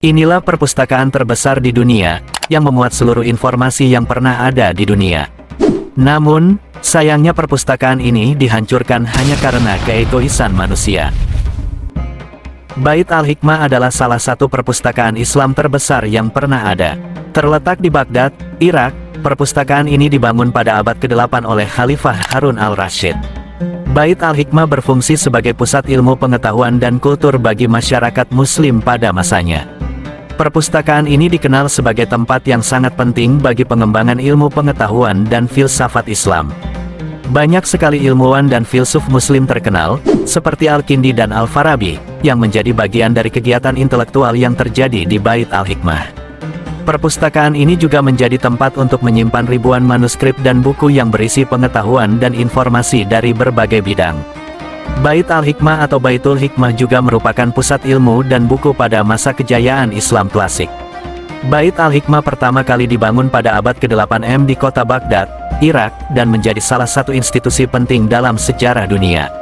Inilah perpustakaan terbesar di dunia, yang memuat seluruh informasi yang pernah ada di dunia. Namun, sayangnya perpustakaan ini dihancurkan hanya karena keegoisan manusia. Bait Al-Hikmah adalah salah satu perpustakaan Islam terbesar yang pernah ada. Terletak di Baghdad, Irak, perpustakaan ini dibangun pada abad ke-8 oleh Khalifah Harun al-Rasyid. Bait Al-Hikmah berfungsi sebagai pusat ilmu pengetahuan dan kultur bagi masyarakat Muslim pada masanya. Perpustakaan ini dikenal sebagai tempat yang sangat penting bagi pengembangan ilmu pengetahuan dan filsafat Islam. Banyak sekali ilmuwan dan filsuf Muslim terkenal, seperti Al-Kindi dan Al-Farabi, yang menjadi bagian dari kegiatan intelektual yang terjadi di Bait Al-Hikmah. Perpustakaan ini juga menjadi tempat untuk menyimpan ribuan manuskrip dan buku yang berisi pengetahuan dan informasi dari berbagai bidang. Bait Al-Hikmah atau Baitul Hikmah juga merupakan pusat ilmu dan buku pada masa kejayaan Islam klasik. Bait Al-Hikmah pertama kali dibangun pada abad ke-8 di kota Baghdad, Irak, dan menjadi salah satu institusi penting dalam sejarah dunia.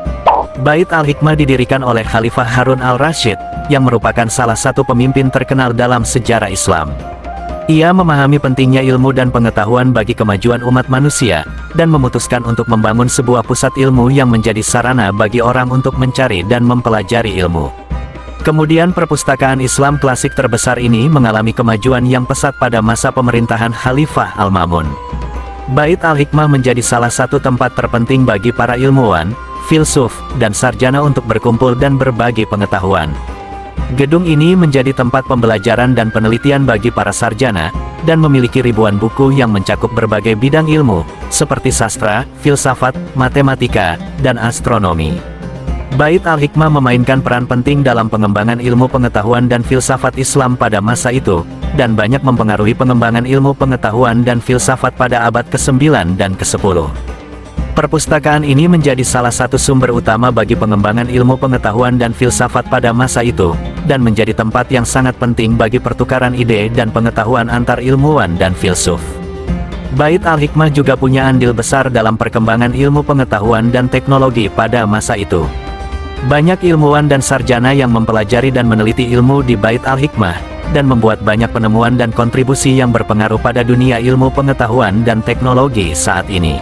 Bait Al-Hikmah didirikan oleh Khalifah Harun al-Rasyid, yang merupakan salah satu pemimpin terkenal dalam sejarah Islam. Ia memahami pentingnya ilmu dan pengetahuan bagi kemajuan umat manusia, dan memutuskan untuk membangun sebuah pusat ilmu yang menjadi sarana bagi orang untuk mencari dan mempelajari ilmu. Kemudian perpustakaan Islam klasik terbesar ini mengalami kemajuan yang pesat pada masa pemerintahan Khalifah Al-Ma'mun. Bait Al-Hikmah menjadi salah satu tempat terpenting bagi para ilmuwan, filsuf, dan sarjana untuk berkumpul dan berbagi pengetahuan. Gedung ini menjadi tempat pembelajaran dan penelitian bagi para sarjana, dan memiliki ribuan buku yang mencakup berbagai bidang ilmu, seperti sastra, filsafat, matematika, dan astronomi. Bait Al-Hikmah memainkan peran penting dalam pengembangan ilmu pengetahuan dan filsafat Islam pada masa itu, dan banyak mempengaruhi pengembangan ilmu pengetahuan dan filsafat pada abad ke-9 dan ke-10. Perpustakaan ini menjadi salah satu sumber utama bagi pengembangan ilmu pengetahuan dan filsafat pada masa itu, dan menjadi tempat yang sangat penting bagi pertukaran ide dan pengetahuan antar ilmuwan dan filsuf. Bait Al-Hikmah juga punya andil besar dalam perkembangan ilmu pengetahuan dan teknologi pada masa itu. Banyak ilmuwan dan sarjana yang mempelajari dan meneliti ilmu di Bait Al-Hikmah, dan membuat banyak penemuan dan kontribusi yang berpengaruh pada dunia ilmu pengetahuan dan teknologi saat ini.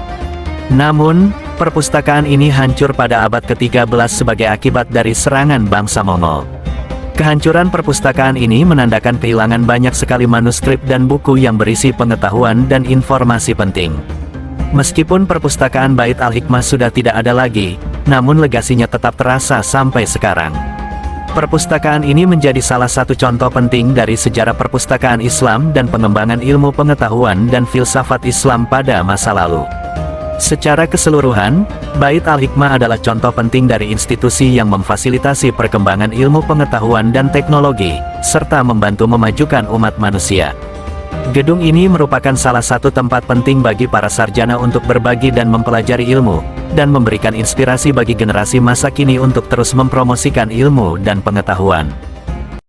Namun, perpustakaan ini hancur pada abad ke-13 sebagai akibat dari serangan bangsa Mongol. Kehancuran perpustakaan ini menandakan kehilangan banyak sekali manuskrip dan buku yang berisi pengetahuan dan informasi penting. Meskipun perpustakaan Bait Al-Hikmah sudah tidak ada lagi, namun legasinya tetap terasa sampai sekarang. Perpustakaan ini menjadi salah satu contoh penting dari sejarah perpustakaan Islam dan pengembangan ilmu pengetahuan dan filsafat Islam pada masa lalu. Secara keseluruhan, Bait Al-Hikmah adalah contoh penting dari institusi yang memfasilitasi perkembangan ilmu pengetahuan dan teknologi, serta membantu memajukan umat manusia. Gedung ini merupakan salah satu tempat penting bagi para sarjana untuk berbagi dan mempelajari ilmu, dan memberikan inspirasi bagi generasi masa kini untuk terus mempromosikan ilmu dan pengetahuan.